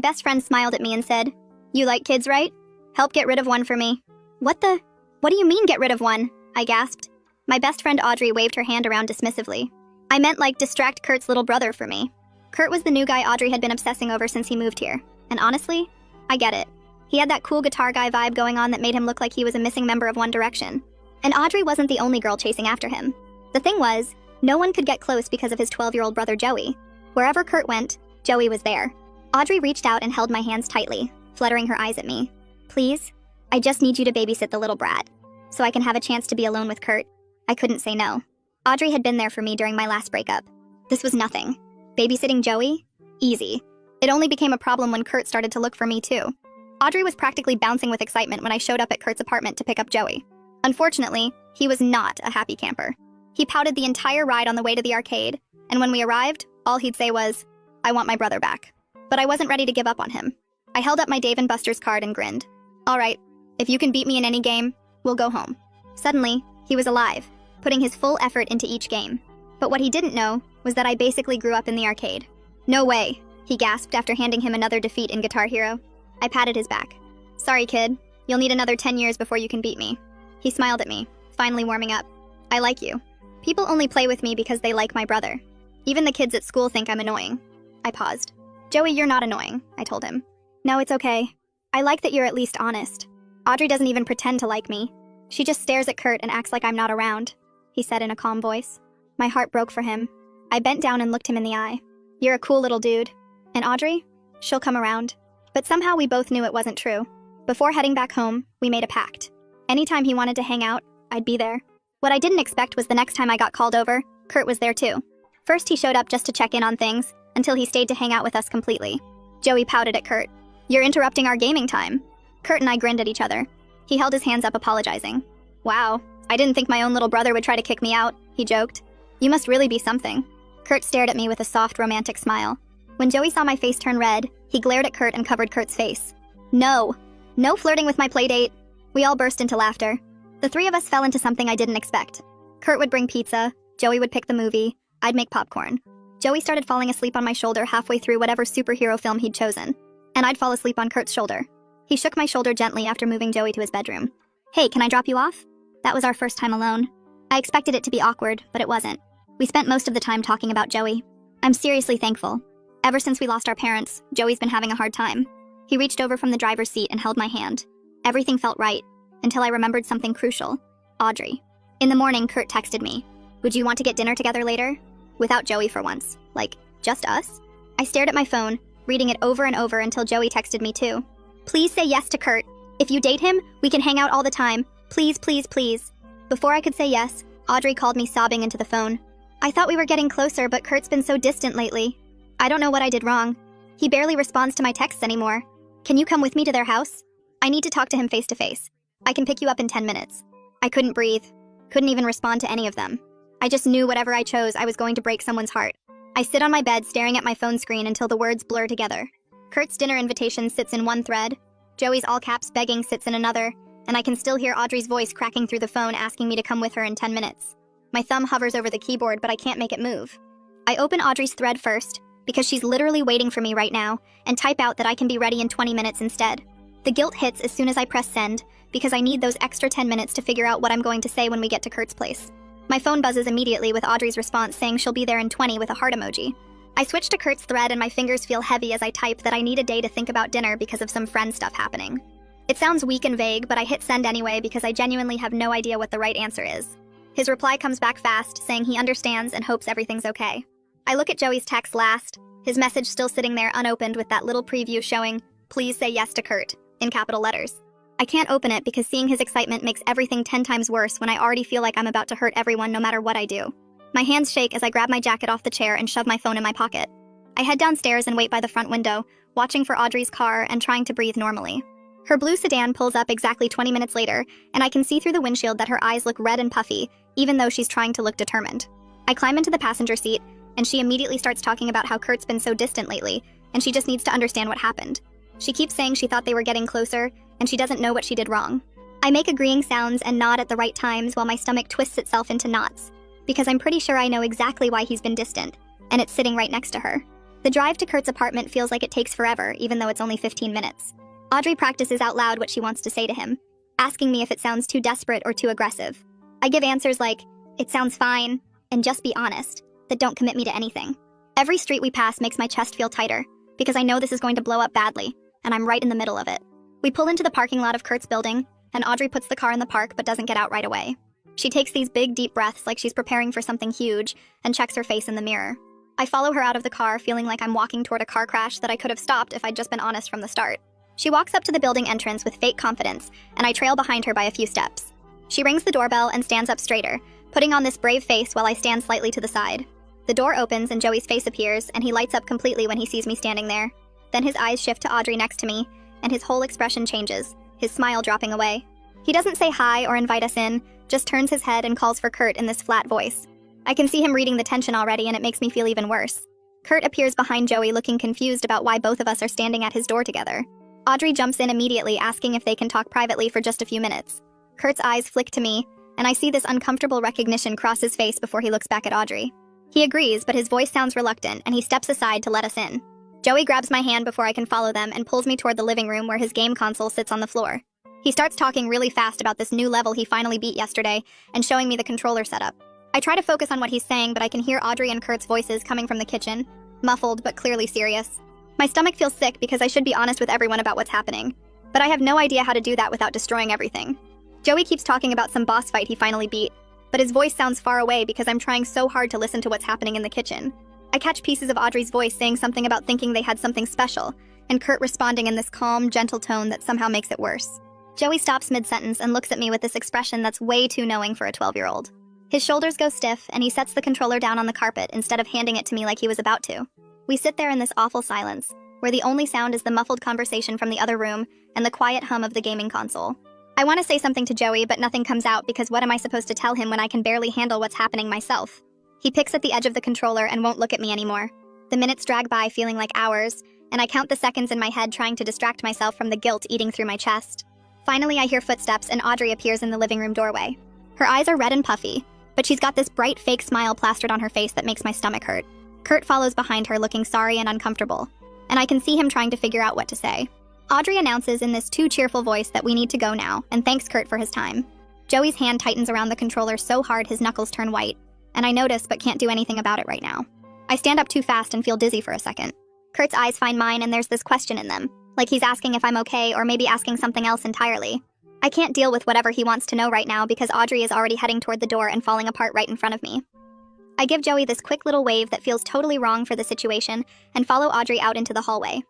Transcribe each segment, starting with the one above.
My best friend smiled at me and said, "You like kids, right? Help get rid of one for me." What do you mean get rid of one? I gasped. My best friend Audrey waved her hand around dismissively. I meant like distract Kurt's little brother for me. Kurt was the new guy Audrey had been obsessing over since he moved here. And honestly, I get it. He had that cool guitar guy vibe going on that made him look like he was a missing member of One Direction. And Audrey wasn't the only girl chasing after him. The thing was, no one could get close because of his 12-year-old brother Joey. Wherever Kurt went, Joey was there. Audrey reached out and held my hands tightly, fluttering her eyes at me. "Please, I just need you to babysit the little brat, so I can have a chance to be alone with Kurt." I couldn't say no. Audrey had been there for me during my last breakup. This was nothing. Babysitting Joey? Easy. It only became a problem when Kurt started to look for me too. Audrey was practically bouncing with excitement when I showed up at Kurt's apartment to pick up Joey. Unfortunately, he was not a happy camper. He pouted the entire ride on the way to the arcade, and when we arrived, all he'd say was, "I want my brother back." But I wasn't ready to give up on him. I held up my Dave & Buster's card and grinned. "All right, if you can beat me in any game, we'll go home." Suddenly, he was alive, putting his full effort into each game. But what he didn't know was that I basically grew up in the arcade. "No way," he gasped after handing him another defeat in Guitar Hero. I patted his back. "Sorry, kid. You'll need another 10 years before you can beat me." He smiled at me, finally warming up. "I like you. People only play with me because they like my brother. Even the kids at school think I'm annoying." I paused. "Joey, you're not annoying," I told him. "No, it's okay. I like that you're at least honest. Audrey doesn't even pretend to like me. She just stares at Kurt and acts like I'm not around," he said in a calm voice. My heart broke for him. I bent down and looked him in the eye. "You're a cool little dude. And Audrey? She'll come around." But somehow we both knew it wasn't true. Before heading back home, we made a pact. Anytime he wanted to hang out, I'd be there. What I didn't expect was the next time I got called over, Kurt was there too. First he showed up just to check in on things, until he stayed to hang out with us completely. Joey pouted at Kurt. "You're interrupting our gaming time." Kurt and I grinned at each other. He held his hands up apologizing. "Wow, I didn't think my own little brother would try to kick me out," he joked. "You must really be something." Kurt stared at me with a soft, romantic smile. When Joey saw my face turn red, he glared at Kurt and covered Kurt's face. No flirting with my playdate." We all burst into laughter. The three of us fell into something I didn't expect. Kurt would bring pizza, Joey would pick the movie, I'd make popcorn. Joey started falling asleep on my shoulder halfway through whatever superhero film he'd chosen, and I'd fall asleep on Kurt's shoulder. He shook my shoulder gently after moving Joey to his bedroom. "Hey, can I drop you off?" That was our first time alone. I expected it to be awkward, but it wasn't. We spent most of the time talking about Joey. I'm seriously thankful. Ever since we lost our parents, Joey's been having a hard time. He reached over from the driver's seat and held my hand. Everything felt right, until I remembered something crucial. Audrey. In the morning, Kurt texted me. "Would you want to get dinner together later?" Without Joey for once. Like, just us? I stared at my phone, reading it over and over until Joey texted me too. "Please say yes to Kurt. If you date him, we can hang out all the time. Please, please, please." Before I could say yes, Audrey called me sobbing into the phone. "I thought we were getting closer, but Kurt's been so distant lately. I don't know what I did wrong. He barely responds to my texts anymore. Can you come with me to their house? I need to talk to him face to face. I can pick you up in 10 minutes. I couldn't breathe. Couldn't even respond to any of them. I just knew whatever I chose, I was going to break someone's heart. I sit on my bed staring at my phone screen until the words blur together. Kurt's dinner invitation sits in one thread. Joey's all caps begging sits in another, and I can still hear Audrey's voice cracking through the phone asking me to come with her in 10 minutes. My thumb hovers over the keyboard, but I can't make it move. I open Audrey's thread first, because she's literally waiting for me right now, and type out that I can be ready in 20 minutes instead. The guilt hits as soon as I press send, because I need those extra 10 minutes to figure out what I'm going to say when we get to Kurt's place. My phone buzzes immediately with Audrey's response saying she'll be there in 20 with a heart emoji. I switch to Kurt's thread and my fingers feel heavy as I type that I need a day to think about dinner because of some friend stuff happening. It sounds weak and vague, but I hit send anyway because I genuinely have no idea what the right answer is. His reply comes back fast, saying he understands and hopes everything's okay. I look at Joey's text last, his message still sitting there unopened with that little preview showing, "Please say yes to Kurt," in capital letters. I can't open it because seeing his excitement makes everything 10 times worse when I already feel like I'm about to hurt everyone no matter what I do. My hands shake as I grab my jacket off the chair and shove my phone in my pocket. I head downstairs and wait by the front window, watching for Audrey's car and trying to breathe normally. Her blue sedan pulls up exactly 20 minutes later, and I can see through the windshield that her eyes look red and puffy, even though she's trying to look determined. I climb into the passenger seat, and she immediately starts talking about how Kurt's been so distant lately, and she just needs to understand what happened. She keeps saying she thought they were getting closer, and she doesn't know what she did wrong. I make agreeing sounds and nod at the right times while my stomach twists itself into knots, because I'm pretty sure I know exactly why he's been distant, and it's sitting right next to her. The drive to Kurt's apartment feels like it takes forever, even though it's only 15 minutes. Audrey practices out loud what she wants to say to him, asking me if it sounds too desperate or too aggressive. I give answers like, "It sounds fine," and "just be honest," that don't commit me to anything. Every street we pass makes my chest feel tighter, because I know this is going to blow up badly, and I'm right in the middle of it. We pull into the parking lot of Kurt's building, and Audrey puts the car in the park but doesn't get out right away. She takes these big, deep breaths like she's preparing for something huge, and checks her face in the mirror. I follow her out of the car, feeling like I'm walking toward a car crash that I could have stopped if I'd just been honest from the start. She walks up to the building entrance with fake confidence, and I trail behind her by a few steps. She rings the doorbell and stands up straighter, putting on this brave face while I stand slightly to the side. The door opens and Joey's face appears, and he lights up completely when he sees me standing there. Then his eyes shift to Audrey next to me, and his whole expression changes, his smile dropping away. He doesn't say hi or invite us in, just turns his head and calls for Kurt in this flat voice. I can see him reading the tension already, and it makes me feel even worse. Kurt appears behind Joey, looking confused about why both of us are standing at his door together. Audrey jumps in immediately, asking if they can talk privately for just a few minutes. Kurt's eyes flick to me, and I see this uncomfortable recognition cross his face before he looks back at Audrey. He agrees, but his voice sounds reluctant, and he steps aside to let us in. Joey grabs my hand before I can follow them and pulls me toward the living room where his game console sits on the floor. He starts talking really fast about this new level he finally beat yesterday and showing me the controller setup. I try to focus on what he's saying, but I can hear Audrey and Kurt's voices coming from the kitchen, muffled but clearly serious. My stomach feels sick because I should be honest with everyone about what's happening, but I have no idea how to do that without destroying everything. Joey keeps talking about some boss fight he finally beat, but his voice sounds far away because I'm trying so hard to listen to what's happening in the kitchen. I catch pieces of Audrey's voice saying something about thinking they had something special, and Kurt responding in this calm, gentle tone that somehow makes it worse. Joey stops mid-sentence and looks at me with this expression that's way too knowing for a 12-year-old. His shoulders go stiff, and he sets the controller down on the carpet instead of handing it to me like he was about to. We sit there in this awful silence, where the only sound is the muffled conversation from the other room and the quiet hum of the gaming console. I want to say something to Joey, but nothing comes out because what am I supposed to tell him when I can barely handle what's happening myself? He picks at the edge of the controller and won't look at me anymore. The minutes drag by feeling like hours, and I count the seconds in my head trying to distract myself from the guilt eating through my chest. Finally, I hear footsteps and Audrey appears in the living room doorway. Her eyes are red and puffy, but she's got this bright fake smile plastered on her face that makes my stomach hurt. Kurt follows behind her looking sorry and uncomfortable, and I can see him trying to figure out what to say. Audrey announces in this too cheerful voice that we need to go now, and thanks Kurt for his time. Joey's hand tightens around the controller so hard his knuckles turn white, and I notice but can't do anything about it right now. I stand up too fast and feel dizzy for a second. Kurt's eyes find mine and there's this question in them, like he's asking if I'm okay or maybe asking something else entirely. I can't deal with whatever he wants to know right now because Audrey is already heading toward the door and falling apart right in front of me. I give Joey this quick little wave that feels totally wrong for the situation and follow Audrey out into the hallway.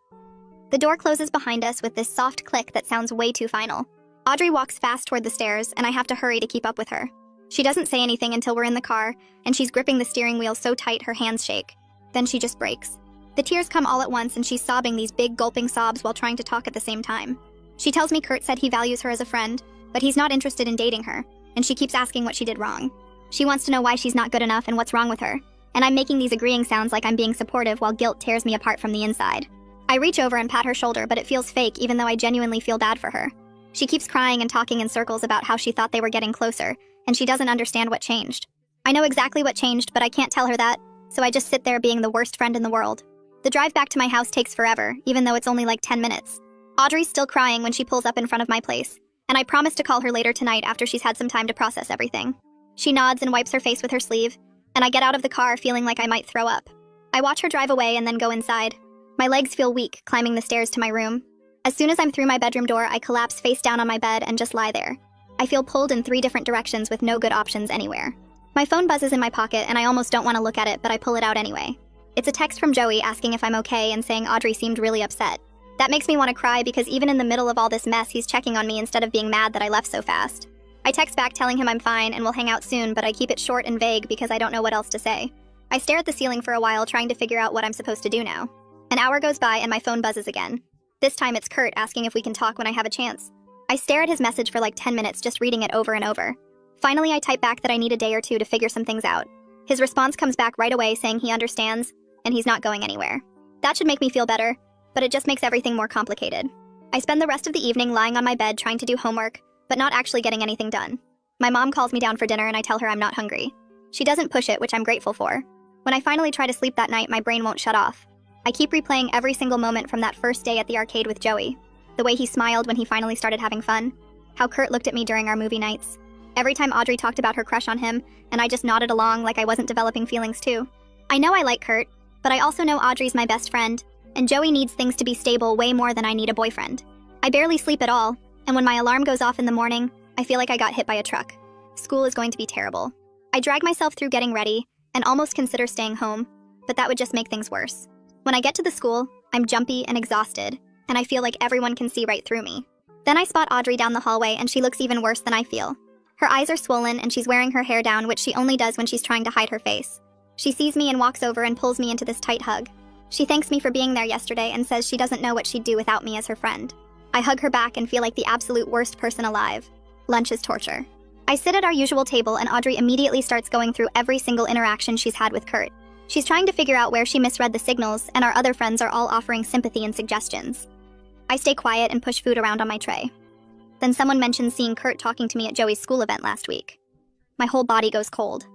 The door closes behind us with this soft click that sounds way too final. Audrey walks fast toward the stairs, and I have to hurry to keep up with her. She doesn't say anything until we're in the car, and she's gripping the steering wheel so tight her hands shake. Then she just breaks. The tears come all at once, and she's sobbing these big gulping sobs while trying to talk at the same time. She tells me Kurt said he values her as a friend, but he's not interested in dating her, and she keeps asking what she did wrong. She wants to know why she's not good enough and what's wrong with her, and I'm making these agreeing sounds like I'm being supportive while guilt tears me apart from the inside. I reach over and pat her shoulder, but it feels fake even though I genuinely feel bad for her. She keeps crying and talking in circles about how she thought they were getting closer, and she doesn't understand what changed. I know exactly what changed, but I can't tell her that, so I just sit there being the worst friend in the world. The drive back to my house takes forever, even though it's only like 10 minutes. Audrey's still crying when she pulls up in front of my place, and I promise to call her later tonight after she's had some time to process everything. She nods and wipes her face with her sleeve, and I get out of the car feeling like I might throw up. I watch her drive away and then go inside. My legs feel weak climbing the stairs to my room. As soon as I'm through my bedroom door, I collapse face down on my bed and just lie there. I feel pulled in 3 different directions with no good options anywhere. My phone buzzes in my pocket and I almost don't want to look at it, but I pull it out anyway. It's a text from Joey asking if I'm okay and saying Audrey seemed really upset. That makes me want to cry because even in the middle of all this mess, he's checking on me instead of being mad that I left so fast. I text back telling him I'm fine and we'll hang out soon, but I keep it short and vague because I don't know what else to say. I stare at the ceiling for a while trying to figure out what I'm supposed to do now. An hour goes by and my phone buzzes again. This time it's Kurt asking if we can talk when I have a chance. I stare at his message for like 10 minutes just reading it over and over. Finally, I type back that I need a day or two to figure some things out. His response comes back right away saying he understands and he's not going anywhere. That should make me feel better, but it just makes everything more complicated. I spend the rest of the evening lying on my bed trying to do homework, but not actually getting anything done. My mom calls me down for dinner and I tell her I'm not hungry. She doesn't push it, which I'm grateful for. When I finally try to sleep that night, my brain won't shut off. I keep replaying every single moment from that first day at the arcade with Joey. The way he smiled when he finally started having fun. How Kurt looked at me during our movie nights. Every time Audrey talked about her crush on him, and I just nodded along like I wasn't developing feelings too. I know I like Kurt, but I also know Audrey's my best friend, and Joey needs things to be stable way more than I need a boyfriend. I barely sleep at all, and when my alarm goes off in the morning, I feel like I got hit by a truck. School is going to be terrible. I drag myself through getting ready, and almost consider staying home, but that would just make things worse. When I get to the school, I'm jumpy and exhausted, and I feel like everyone can see right through me. Then I spot Audrey down the hallway, and she looks even worse than I feel. Her eyes are swollen, and she's wearing her hair down, which she only does when she's trying to hide her face. She sees me and walks over and pulls me into this tight hug. She thanks me for being there yesterday and says she doesn't know what she'd do without me as her friend. I hug her back and feel like the absolute worst person alive. Lunch is torture. I sit at our usual table, and Audrey immediately starts going through every single interaction she's had with Kurt. She's trying to figure out where she misread the signals, and our other friends are all offering sympathy and suggestions. I stay quiet and push food around on my tray. Then someone mentions seeing Kurt talking to me at Joey's school event last week. My whole body goes cold.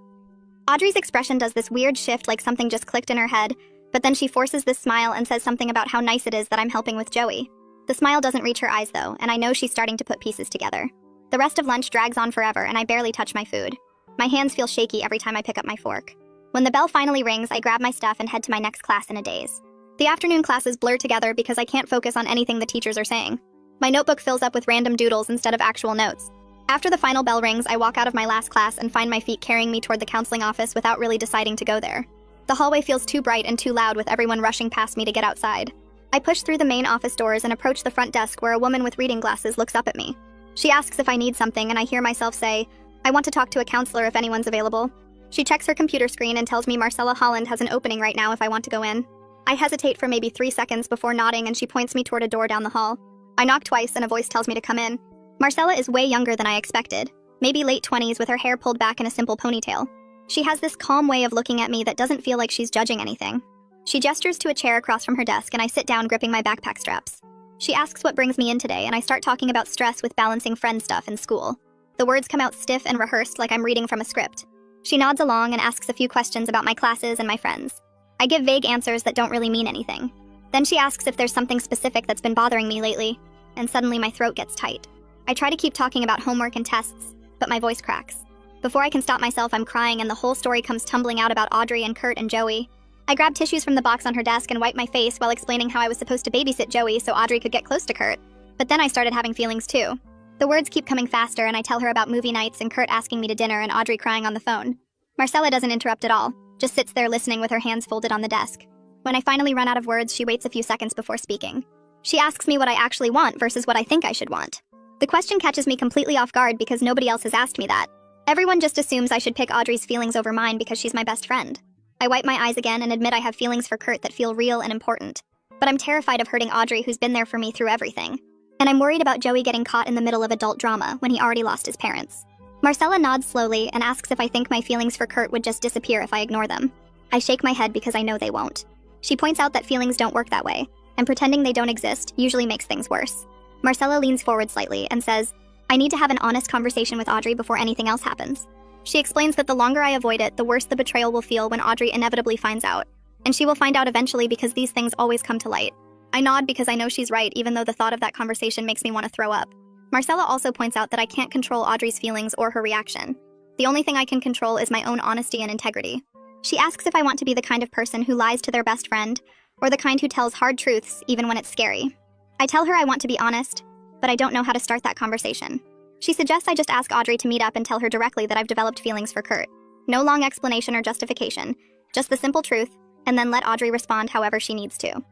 Audrey's expression does this weird shift like something just clicked in her head, but then she forces this smile and says something about how nice it is that I'm helping with Joey. The smile doesn't reach her eyes though, and I know she's starting to put pieces together. The rest of lunch drags on forever, and I barely touch my food. My hands feel shaky every time I pick up my fork. When the bell finally rings, I grab my stuff and head to my next class in a daze. The afternoon classes blur together because I can't focus on anything the teachers are saying. My notebook fills up with random doodles instead of actual notes. After the final bell rings, I walk out of my last class and find my feet carrying me toward the counseling office without really deciding to go there. The hallway feels too bright and too loud with everyone rushing past me to get outside. I push through the main office doors and approach the front desk where a woman with reading glasses looks up at me. She asks if I need something, and I hear myself say, "I want to talk to a counselor if anyone's available." She checks her computer screen and tells me Marcella Holland has an opening right now if I want to go in. I hesitate for maybe 3 seconds before nodding, and she points me toward a door down the hall. I knock twice and a voice tells me to come in. Marcella is way younger than I expected, maybe late 20s with her hair pulled back in a simple ponytail. She has this calm way of looking at me that doesn't feel like she's judging anything. She gestures to a chair across from her desk, and I sit down gripping my backpack straps. She asks what brings me in today, and I start talking about stress with balancing friend stuff in school. The words come out stiff and rehearsed like I'm reading from a script. She nods along and asks a few questions about my classes and my friends. I give vague answers that don't really mean anything. Then she asks if there's something specific that's been bothering me lately, and suddenly my throat gets tight. I try to keep talking about homework and tests, but my voice cracks. Before I can stop myself, I'm crying, and the whole story comes tumbling out about Audrey and Kurt and Joey. I grab tissues from the box on her desk and wipe my face while explaining how I was supposed to babysit Joey so Audrey could get close to Kurt. But then I started having feelings too. The words keep coming faster, and I tell her about movie nights and Kurt asking me to dinner and Audrey crying on the phone. Marcella doesn't interrupt at all, just sits there listening with her hands folded on the desk. When I finally run out of words, she waits a few seconds before speaking. She asks me what I actually want versus what I think I should want. The question catches me completely off guard because nobody else has asked me that. Everyone just assumes I should pick Audrey's feelings over mine because she's my best friend. I wipe my eyes again and admit I have feelings for Kurt that feel real and important. But I'm terrified of hurting Audrey, who's been there for me through everything. And I'm worried about Joey getting caught in the middle of adult drama when he already lost his parents. Marcella nods slowly and asks if I think my feelings for Kurt would just disappear if I ignore them. I shake my head because I know they won't. She points out that feelings don't work that way, and pretending they don't exist usually makes things worse. Marcella leans forward slightly and says, "I need to have an honest conversation with Audrey before anything else happens." She explains that the longer I avoid it, the worse the betrayal will feel when Audrey inevitably finds out. And she will find out eventually because these things always come to light. I nod because I know she's right, even though the thought of that conversation makes me want to throw up. Marcella also points out that I can't control Audrey's feelings or her reaction. The only thing I can control is my own honesty and integrity. She asks if I want to be the kind of person who lies to their best friend, or the kind who tells hard truths even when it's scary. I tell her I want to be honest, but I don't know how to start that conversation. She suggests I just ask Audrey to meet up and tell her directly that I've developed feelings for Kurt. No long explanation or justification, just the simple truth, and then let Audrey respond however she needs to.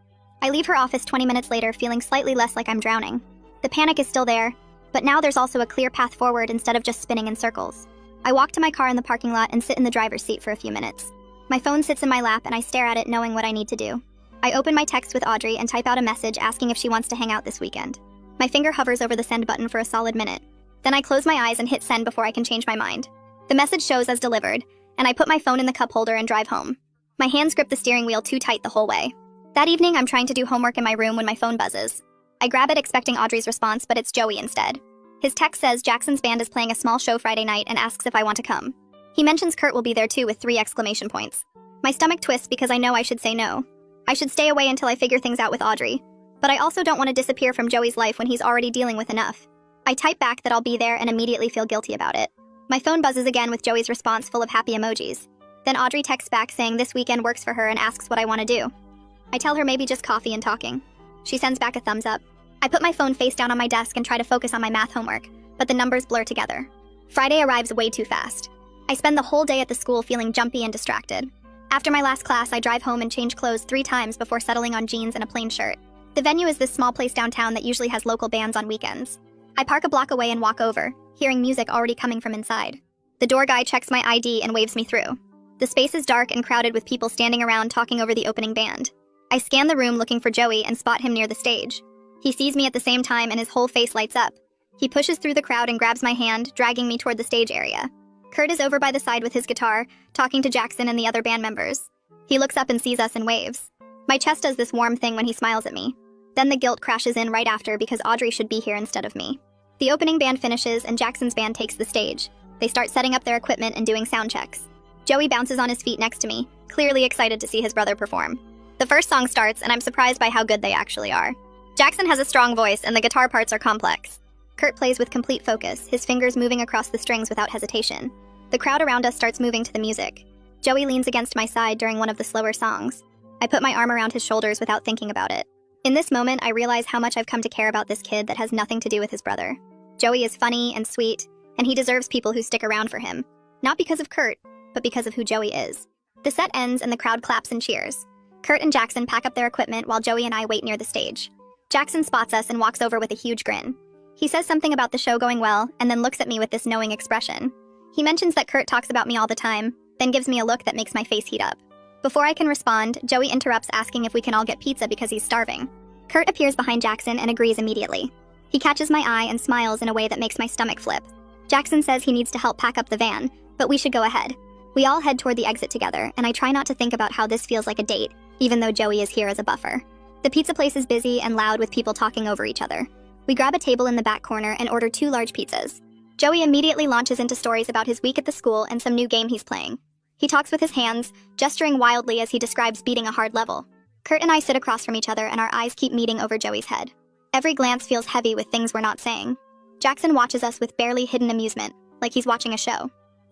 I leave her office 20 minutes later feeling slightly less like I'm drowning. The panic is still there, but now there's also a clear path forward instead of just spinning in circles. I walk to my car in the parking lot and sit in the driver's seat for a few minutes. My phone sits in my lap and I stare at it knowing what I need to do. I open my text with Audrey and type out a message asking if she wants to hang out this weekend. My finger hovers over the send button for a solid minute. Then I close my eyes and hit send before I can change my mind. The message shows as delivered, and I put my phone in the cup holder and drive home. My hands grip the steering wheel too tight the whole way. That evening, I'm trying to do homework in my room when my phone buzzes. I grab it expecting Audrey's response, but it's Joey instead. His text says Jackson's band is playing a small show Friday night and asks if I want to come. He mentions Kurt will be there too with 3 exclamation points. My stomach twists because I know I should say no. I should stay away until I figure things out with Audrey. But I also don't want to disappear from Joey's life when he's already dealing with enough. I type back that I'll be there and immediately feel guilty about it. My phone buzzes again with Joey's response full of happy emojis. Then Audrey texts back saying this weekend works for her and asks what I want to do. I tell her maybe just coffee and talking. She sends back a thumbs up. I put my phone face down on my desk and try to focus on my math homework, but the numbers blur together. Friday arrives way too fast. I spend the whole day at the school feeling jumpy and distracted. After my last class, I drive home and change clothes 3 times before settling on jeans and a plain shirt. The venue is this small place downtown that usually has local bands on weekends. I park a block away and walk over, hearing music already coming from inside. The door guy checks my ID and waves me through. The space is dark and crowded with people standing around talking over the opening band. I scan the room looking for Joey and spot him near the stage. He sees me at the same time and his whole face lights up. He pushes through the crowd and grabs my hand, dragging me toward the stage area. Kurt is over by the side with his guitar, talking to Jackson and the other band members. He looks up and sees us and waves. My chest does this warm thing when he smiles at me. Then the guilt crashes in right after because Audrey should be here instead of me. The opening band finishes and Jackson's band takes the stage. They start setting up their equipment and doing sound checks. Joey bounces on his feet next to me, clearly excited to see his brother perform. The first song starts and I'm surprised by how good they actually are. Jackson has a strong voice and the guitar parts are complex. Kurt plays with complete focus, his fingers moving across the strings without hesitation. The crowd around us starts moving to the music. Joey leans against my side during one of the slower songs. I put my arm around his shoulders without thinking about it. In this moment, I realize how much I've come to care about this kid that has nothing to do with his brother. Joey is funny and sweet, and he deserves people who stick around for him. Not because of Kurt, but because of who Joey is. The set ends and the crowd claps and cheers. Kurt and Jackson pack up their equipment while Joey and I wait near the stage. Jackson spots us and walks over with a huge grin. He says something about the show going well, and then looks at me with this knowing expression. He mentions that Kurt talks about me all the time, then gives me a look that makes my face heat up. Before I can respond, Joey interrupts asking if we can all get pizza because he's starving. Kurt appears behind Jackson and agrees immediately. He catches my eye and smiles in a way that makes my stomach flip. Jackson says he needs to help pack up the van, but we should go ahead. We all head toward the exit together, and I try not to think about how this feels like a date, even though Joey is here as a buffer. The pizza place is busy and loud with people talking over each other. We grab a table in the back corner and order 2 large pizzas. Joey immediately launches into stories about his week at the school and some new game he's playing. He talks with his hands, gesturing wildly as he describes beating a hard level. Kurt and I sit across from each other and our eyes keep meeting over Joey's head. Every glance feels heavy with things we're not saying. Jackson watches us with barely hidden amusement, like he's watching a show.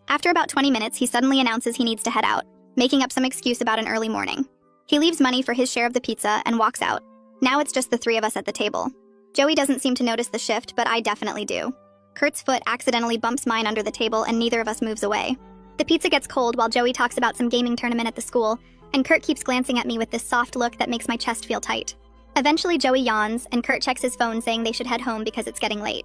After about 20 minutes, he suddenly announces he needs to head out, making up some excuse about an early morning. He leaves money for his share of the pizza and walks out. Now it's just the 3 of us at the table. Joey doesn't seem to notice the shift, but I definitely do. Kurt's foot accidentally bumps mine under the table and neither of us moves away. The pizza gets cold while Joey talks about some gaming tournament at the school, and Kurt keeps glancing at me with this soft look that makes my chest feel tight. Eventually Joey yawns, and Kurt checks his phone saying they should head home because it's getting late.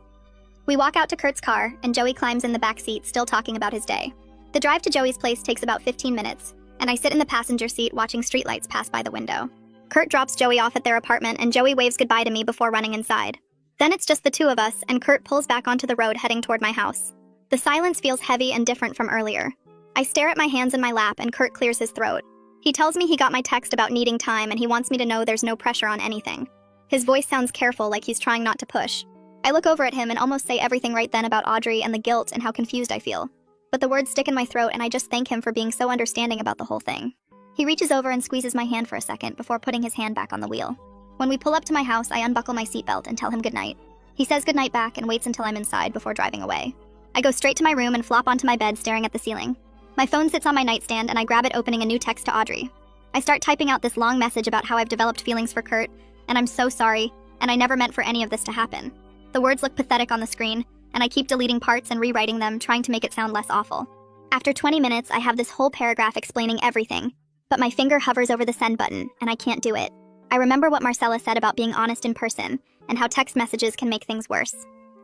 We walk out to Kurt's car, and Joey climbs in the back seat, still talking about his day. The drive to Joey's place takes about 15 minutes, and I sit in the passenger seat watching streetlights pass by the window. Kurt drops Joey off at their apartment, and Joey waves goodbye to me before running inside. Then it's just the 2 of us, and Kurt pulls back onto the road heading toward my house. The silence feels heavy and different from earlier. I stare at my hands in my lap, and Kurt clears his throat. He tells me he got my text about needing time, and he wants me to know there's no pressure on anything. His voice sounds careful, like he's trying not to push. I look over at him and almost say everything right then about Audrey and the guilt and how confused I feel. But the words stick in my throat, and I just thank him for being so understanding about the whole thing. He reaches over and squeezes my hand for a second before putting his hand back on the wheel. When we pull up to my house, I unbuckle my seatbelt and tell him goodnight. He says goodnight back and waits until I'm inside before driving away. I go straight to my room and flop onto my bed staring at the ceiling. My phone sits on my nightstand and I grab it, opening a new text to Audrey. I start typing out this long message about how I've developed feelings for Kurt, and I'm so sorry, and I never meant for any of this to happen. The words look pathetic on the screen, and I keep deleting parts and rewriting them, trying to make it sound less awful. After 20 minutes, I have this whole paragraph explaining everything, but my finger hovers over the send button, and I can't do it. I remember what Marcella said about being honest in person, and how text messages can make things worse.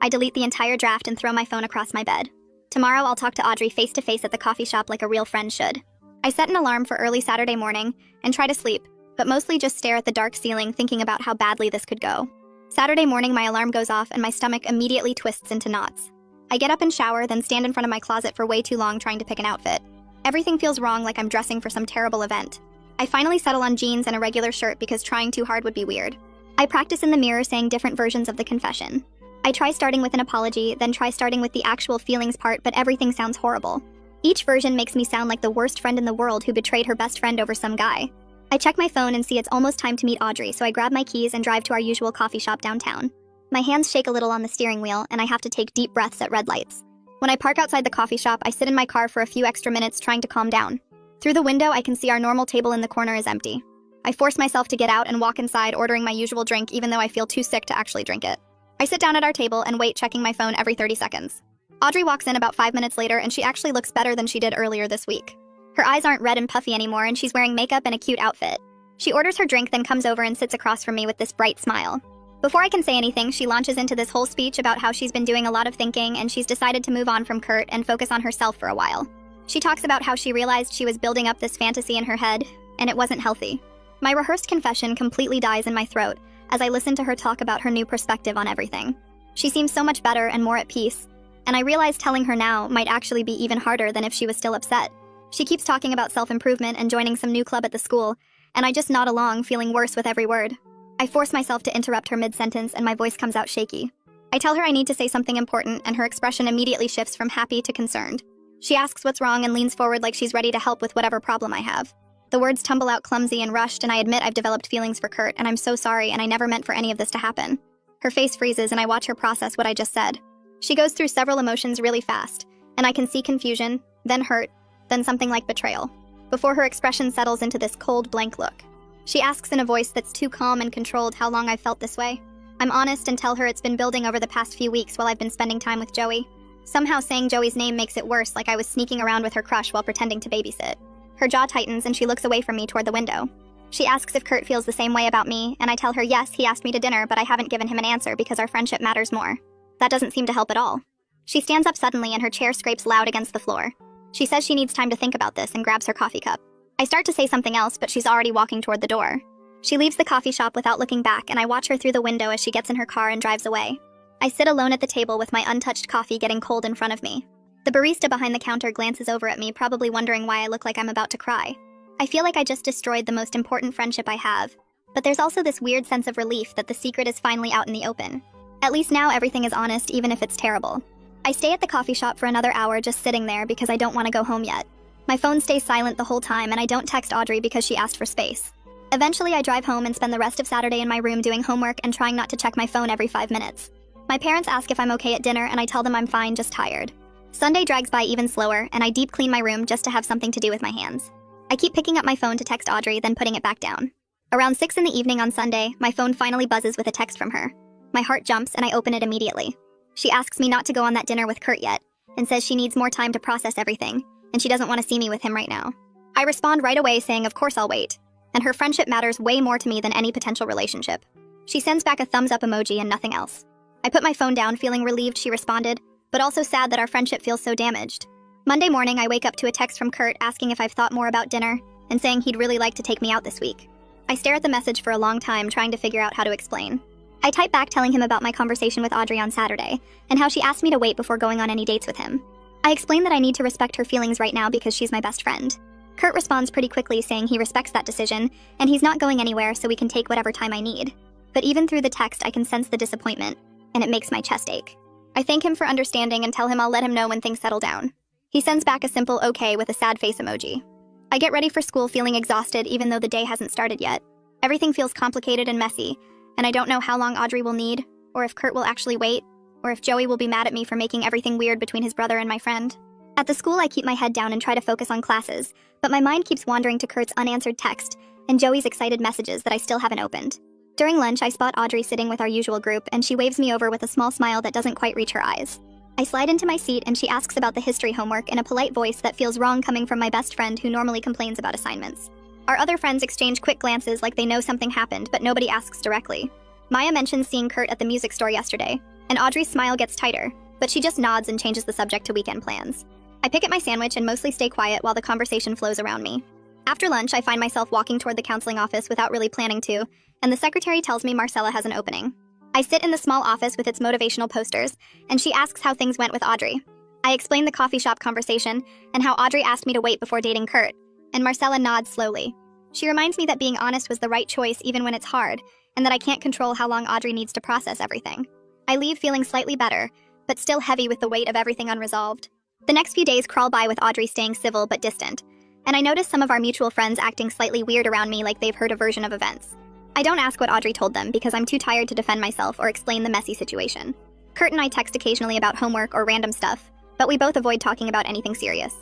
I delete the entire draft and throw my phone across my bed. Tomorrow I'll talk to Audrey face-to-face at the coffee shop like a real friend should. I set an alarm for early Saturday morning and try to sleep, but mostly just stare at the dark ceiling thinking about how badly this could go. Saturday morning my alarm goes off and my stomach immediately twists into knots. I get up and shower, then stand in front of my closet for way too long trying to pick an outfit. Everything feels wrong, like I'm dressing for some terrible event. I finally settle on jeans and a regular shirt because trying too hard would be weird. I practice in the mirror saying different versions of the confession. I try starting with an apology, then try starting with the actual feelings part, but everything sounds horrible. Each version makes me sound like the worst friend in the world who betrayed her best friend over some guy. I check my phone and see it's almost time to meet Audrey, so I grab my keys and drive to our usual coffee shop downtown. My hands shake a little on the steering wheel, and I have to take deep breaths at red lights. When I park outside the coffee shop, I sit in my car for a few extra minutes trying to calm down. Through the window, I can see our normal table in the corner is empty. I force myself to get out and walk inside, ordering my usual drink even though I feel too sick to actually drink it. I sit down at our table and wait, checking my phone every 30 seconds. Audrey walks in about 5 minutes later, and she actually looks better than she did earlier this week. Her eyes aren't red and puffy anymore, and she's wearing makeup and a cute outfit. She orders her drink, then comes over and sits across from me with this bright smile. Before I can say anything, she launches into this whole speech about how she's been doing a lot of thinking and she's decided to move on from Kurt and focus on herself for a while. She talks about how she realized she was building up this fantasy in her head, and it wasn't healthy. My rehearsed confession completely dies in my throat as I listen to her talk about her new perspective on everything. She seems so much better and more at peace, and I realize telling her now might actually be even harder than if she was still upset. She keeps talking about self-improvement and joining some new club at the school, and I just nod along, feeling worse with every word. I force myself to interrupt her mid-sentence, and my voice comes out shaky. I tell her I need to say something important, and her expression immediately shifts from happy to concerned. She asks what's wrong and leans forward like she's ready to help with whatever problem I have. The words tumble out clumsy and rushed, and I admit I've developed feelings for Kurt, and I'm so sorry, and I never meant for any of this to happen. Her face freezes, and I watch her process what I just said. She goes through several emotions really fast, and I can see confusion, then hurt, then something like betrayal, before her expression settles into this cold, blank look. She asks in a voice that's too calm and controlled how long I've felt this way. I'm honest and tell her it's been building over the past few weeks while I've been spending time with Joey. Somehow saying Joey's name makes it worse, like I was sneaking around with her crush while pretending to babysit. Her jaw tightens and she looks away from me toward the window. She asks if Kurt feels the same way about me, and I tell her yes, he asked me to dinner, but I haven't given him an answer because our friendship matters more. That doesn't seem to help at all. She stands up suddenly and her chair scrapes loud against the floor. She says she needs time to think about this and grabs her coffee cup. I start to say something else, but she's already walking toward the door. She leaves the coffee shop without looking back, and I watch her through the window as she gets in her car and drives away. I sit alone at the table with my untouched coffee getting cold in front of me. The barista behind the counter glances over at me, probably wondering why I look like I'm about to cry. I feel like I just destroyed the most important friendship I have, but there's also this weird sense of relief that the secret is finally out in the open. At least now everything is honest, even if it's terrible. I stay at the coffee shop for another hour just sitting there because I don't want to go home yet. My phone stays silent the whole time, and I don't text Audrey because she asked for space. Eventually, I drive home and spend the rest of Saturday in my room doing homework and trying not to check my phone every 5 minutes. My parents ask if I'm okay at dinner, and I tell them I'm fine, just tired. Sunday drags by even slower, and I deep clean my room just to have something to do with my hands. I keep picking up my phone to text Audrey, then putting it back down. Around 6 in the evening on Sunday, my phone finally buzzes with a text from her. My heart jumps, and I open it immediately. She asks me not to go on that dinner with Kurt yet, and says she needs more time to process everything, and she doesn't want to see me with him right now. I respond right away saying of course I'll wait, and her friendship matters way more to me than any potential relationship. She sends back a thumbs up emoji and nothing else. I put my phone down, feeling relieved she responded, but also sad that our friendship feels so damaged. Monday morning, I wake up to a text from Kurt asking if I've thought more about dinner, and saying he'd really like to take me out this week. I stare at the message for a long time, trying to figure out how to explain. I type back telling him about my conversation with Audrey on Saturday, and how she asked me to wait before going on any dates with him. I explain that I need to respect her feelings right now because she's my best friend. Kurt responds pretty quickly saying he respects that decision, and he's not going anywhere so we can take whatever time I need. But even through the text, I can sense the disappointment, and it makes my chest ache. I thank him for understanding and tell him I'll let him know when things settle down. He sends back a simple okay with a sad face emoji. I get ready for school feeling exhausted even though the day hasn't started yet. Everything feels complicated and messy, and I don't know how long Audrey will need, or if Kurt will actually wait, or if Joey will be mad at me for making everything weird between his brother and my friend. At the school, I keep my head down and try to focus on classes, but my mind keeps wandering to Kurt's unanswered text and Joey's excited messages that I still haven't opened. During lunch, I spot Audrey sitting with our usual group, and she waves me over with a small smile that doesn't quite reach her eyes. I slide into my seat, and she asks about the history homework in a polite voice that feels wrong coming from my best friend who normally complains about assignments. Our other friends exchange quick glances like they know something happened, but nobody asks directly. Maya mentions seeing Kurt at the music store yesterday, and Audrey's smile gets tighter, but she just nods and changes the subject to weekend plans. I pick at my sandwich and mostly stay quiet while the conversation flows around me. After lunch, I find myself walking toward the counseling office without really planning to, and the secretary tells me Marcella has an opening. I sit in the small office with its motivational posters, and she asks how things went with Audrey. I explain the coffee shop conversation and how Audrey asked me to wait before dating Kurt, and Marcella nods slowly. She reminds me that being honest was the right choice even when it's hard, and that I can't control how long Audrey needs to process everything. I leave feeling slightly better, but still heavy with the weight of everything unresolved. The next few days crawl by with Audrey staying civil but distant. And I notice some of our mutual friends acting slightly weird around me like they've heard a version of events. I don't ask what Audrey told them because I'm too tired to defend myself or explain the messy situation. Kurt and I text occasionally about homework or random stuff, but we both avoid talking about anything serious.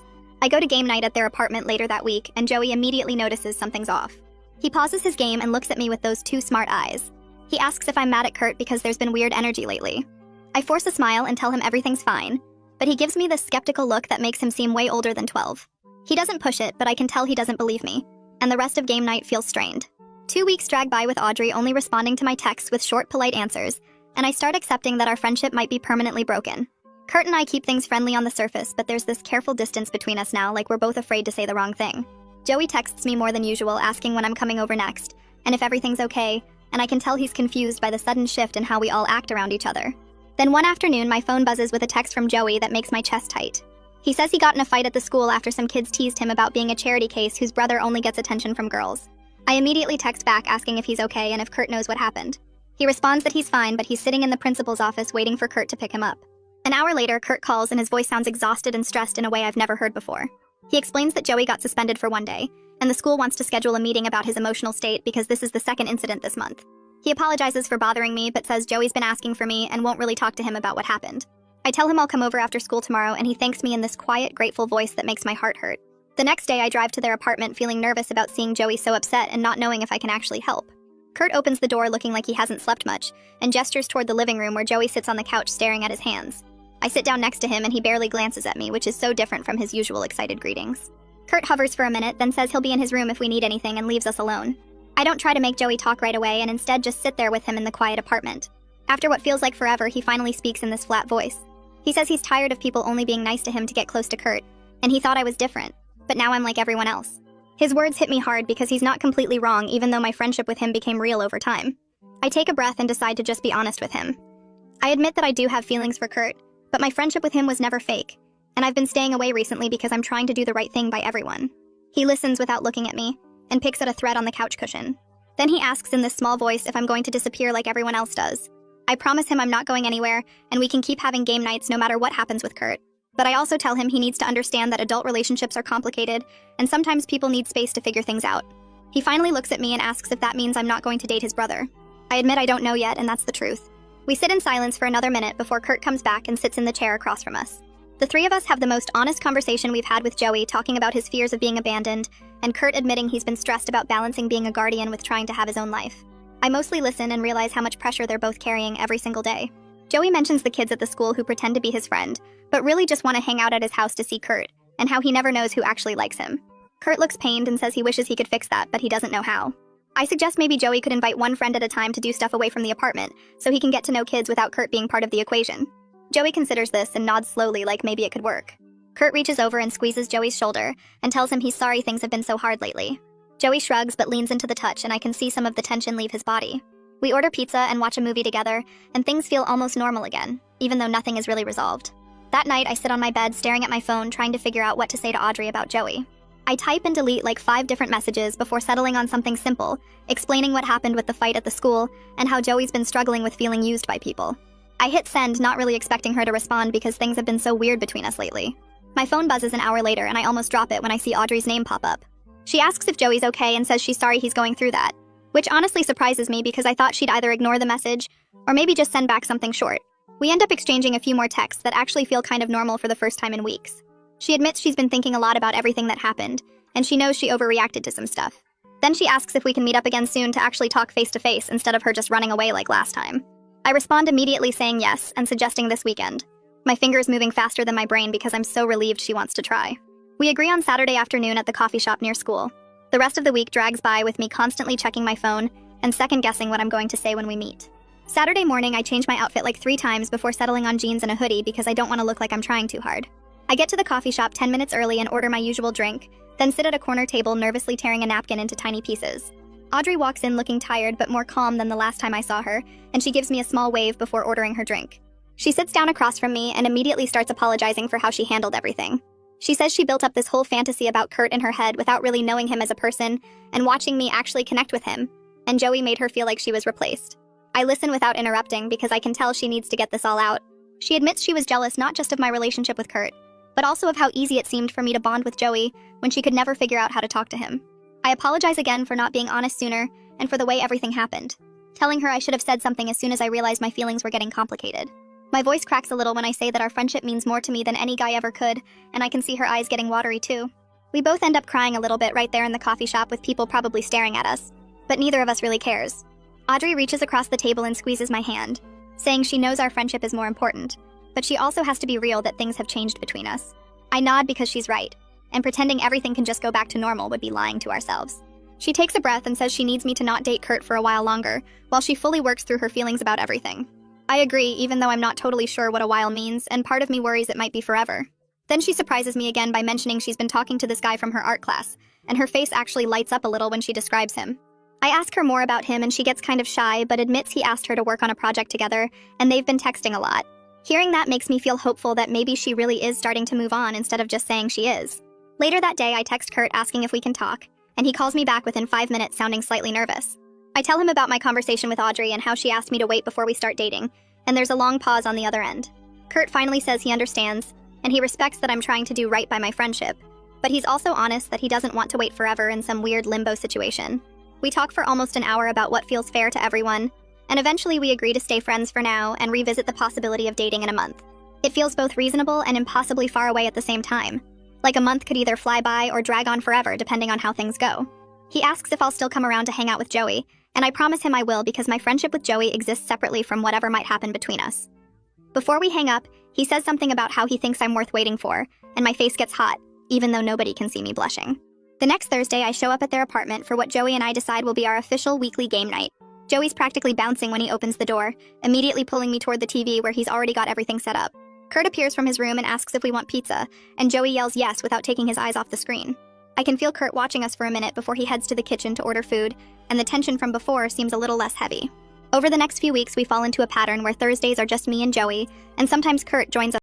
I go to game night at their apartment later that week, and Joey immediately notices something's off. He pauses his game and looks at me with those two smart eyes. He asks if I'm mad at Kurt because there's been weird energy lately. I force a smile and tell him everything's fine, but he gives me this skeptical look that makes him seem way older than 12. He doesn't push it, but I can tell he doesn't believe me, and the rest of game night feels strained. 2 weeks drag by with Audrey only responding to my texts with short, polite answers, and I start accepting that our friendship might be permanently broken. Kurt and I keep things friendly on the surface, but there's this careful distance between us now, like we're both afraid to say the wrong thing. Joey texts me more than usual, asking when I'm coming over next, and if everything's okay, and I can tell he's confused by the sudden shift in how we all act around each other. Then one afternoon, my phone buzzes with a text from Joey that makes my chest tight. He says he got in a fight at the school after some kids teased him about being a charity case whose brother only gets attention from girls. I immediately text back asking if he's okay and if Kurt knows what happened. He responds that he's fine, but he's sitting in the principal's office waiting for Kurt to pick him up. An hour later, Kurt calls and his voice sounds exhausted and stressed in a way I've never heard before. He explains that Joey got suspended for 1 day, and the school wants to schedule a meeting about his emotional state because this is the second incident this month. He apologizes for bothering me, but says Joey's been asking for me and won't really talk to him about what happened. I tell him I'll come over after school tomorrow, and he thanks me in this quiet, grateful voice that makes my heart hurt. The next day, I drive to their apartment feeling nervous about seeing Joey so upset and not knowing if I can actually help. Kurt opens the door looking like he hasn't slept much, and gestures toward the living room where Joey sits on the couch staring at his hands. I sit down next to him and he barely glances at me, which is so different from his usual excited greetings. Kurt hovers for a minute, then says he'll be in his room if we need anything and leaves us alone. I don't try to make Joey talk right away and instead just sit there with him in the quiet apartment. After what feels like forever, he finally speaks in this flat voice. He says he's tired of people only being nice to him to get close to Kurt, and he thought I was different, but now I'm like everyone else. His words hit me hard because he's not completely wrong, even though my friendship with him became real over time. I take a breath and decide to just be honest with him. I admit that I do have feelings for Kurt, but my friendship with him was never fake, and I've been staying away recently because I'm trying to do the right thing by everyone. He listens without looking at me, and picks at a thread on the couch cushion. Then he asks in this small voice if I'm going to disappear like everyone else does. I promise him I'm not going anywhere, and we can keep having game nights no matter what happens with Kurt. But I also tell him he needs to understand that adult relationships are complicated, and sometimes people need space to figure things out. He finally looks at me and asks if that means I'm not going to date his brother. I admit I don't know yet, and that's the truth. We sit in silence for another minute before Kurt comes back and sits in the chair across from us. The three of us have the most honest conversation we've had with Joey, talking about his fears of being abandoned, and Kurt admitting he's been stressed about balancing being a guardian with trying to have his own life. I mostly listen and realize how much pressure they're both carrying every single day. Joey mentions the kids at the school who pretend to be his friend, but really just want to hang out at his house to see Kurt, and how he never knows who actually likes him. Kurt looks pained and says he wishes he could fix that, but he doesn't know how. I suggest maybe Joey could invite one friend at a time to do stuff away from the apartment, so he can get to know kids without Kurt being part of the equation. Joey considers this and nods slowly like maybe it could work. Kurt reaches over and squeezes Joey's shoulder and tells him he's sorry things have been so hard lately. Joey shrugs but leans into the touch, and I can see some of the tension leave his body. We order pizza and watch a movie together, and things feel almost normal again, even though nothing is really resolved. That night, I sit on my bed staring at my phone trying to figure out what to say to Audrey about Joey. I type and delete like 5 different messages before settling on something simple, explaining what happened with the fight at the school and how Joey's been struggling with feeling used by people. I hit send, not really expecting her to respond because things have been so weird between us lately. My phone buzzes an hour later and I almost drop it when I see Audrey's name pop up. She asks if Joey's okay and says she's sorry he's going through that, which honestly surprises me because I thought she'd either ignore the message or maybe just send back something short. We end up exchanging a few more texts that actually feel kind of normal for the first time in weeks. She admits she's been thinking a lot about everything that happened, and she knows she overreacted to some stuff. Then she asks if we can meet up again soon to actually talk face to face instead of her just running away like last time. I respond immediately saying yes and suggesting this weekend. My fingers moving faster than my brain because I'm so relieved she wants to try. We agree on Saturday afternoon at the coffee shop near school. The rest of the week drags by with me constantly checking my phone and second-guessing what I'm going to say when we meet. Saturday morning, I change my outfit like 3 times before settling on jeans and a hoodie because I don't want to look like I'm trying too hard. I get to the coffee shop 10 minutes early and order my usual drink, then sit at a corner table nervously tearing a napkin into tiny pieces. Audrey walks in looking tired but more calm than the last time I saw her, and she gives me a small wave before ordering her drink. She sits down across from me and immediately starts apologizing for how she handled everything. She says she built up this whole fantasy about Kurt in her head without really knowing him as a person and watching me actually connect with him, and Joey made her feel like she was replaced. I listen without interrupting because I can tell she needs to get this all out. She admits she was jealous not just of my relationship with Kurt, but also of how easy it seemed for me to bond with Joey when she could never figure out how to talk to him. I apologize again for not being honest sooner and for the way everything happened, telling her I should have said something as soon as I realized my feelings were getting complicated. My voice cracks a little when I say that our friendship means more to me than any guy ever could, and I can see her eyes getting watery too. We both end up crying a little bit right there in the coffee shop with people probably staring at us, but neither of us really cares. Audrey reaches across the table and squeezes my hand, saying she knows our friendship is more important, but she also has to be real that things have changed between us. I nod because she's right, and pretending everything can just go back to normal would be lying to ourselves. She takes a breath and says she needs me to not date Kurt for a while longer, while she fully works through her feelings about everything. I agree, even though I'm not totally sure what a while means, and part of me worries it might be forever. Then she surprises me again by mentioning she's been talking to this guy from her art class, and her face actually lights up a little when she describes him. I ask her more about him and she gets kind of shy, but admits he asked her to work on a project together, and they've been texting a lot. Hearing that makes me feel hopeful that maybe she really is starting to move on instead of just saying she is. Later that day, I text Kurt asking if we can talk, and he calls me back within 5 minutes sounding slightly nervous. I tell him about my conversation with Audrey and how she asked me to wait before we start dating, and there's a long pause on the other end. Kurt finally says he understands, and he respects that I'm trying to do right by my friendship, but he's also honest that he doesn't want to wait forever in some weird limbo situation. We talk for almost an hour about what feels fair to everyone, and eventually we agree to stay friends for now and revisit the possibility of dating in a month. It feels both reasonable and impossibly far away at the same time. Like a month could either fly by or drag on forever depending on how things go. He asks if I'll still come around to hang out with Joey, and I promise him I will because my friendship with Joey exists separately from whatever might happen between us. Before we hang up, he says something about how he thinks I'm worth waiting for, and my face gets hot, even though nobody can see me blushing. The next Thursday, I show up at their apartment for what Joey and I decide will be our official weekly game night. Joey's practically bouncing when he opens the door, immediately pulling me toward the TV where he's already got everything set up. Kurt appears from his room and asks if we want pizza, and Joey yells yes without taking his eyes off the screen. I can feel Kurt watching us for a minute before he heads to the kitchen to order food, and the tension from before seems a little less heavy. Over the next few weeks, we fall into a pattern where Thursdays are just me and Joey, and sometimes Kurt joins us.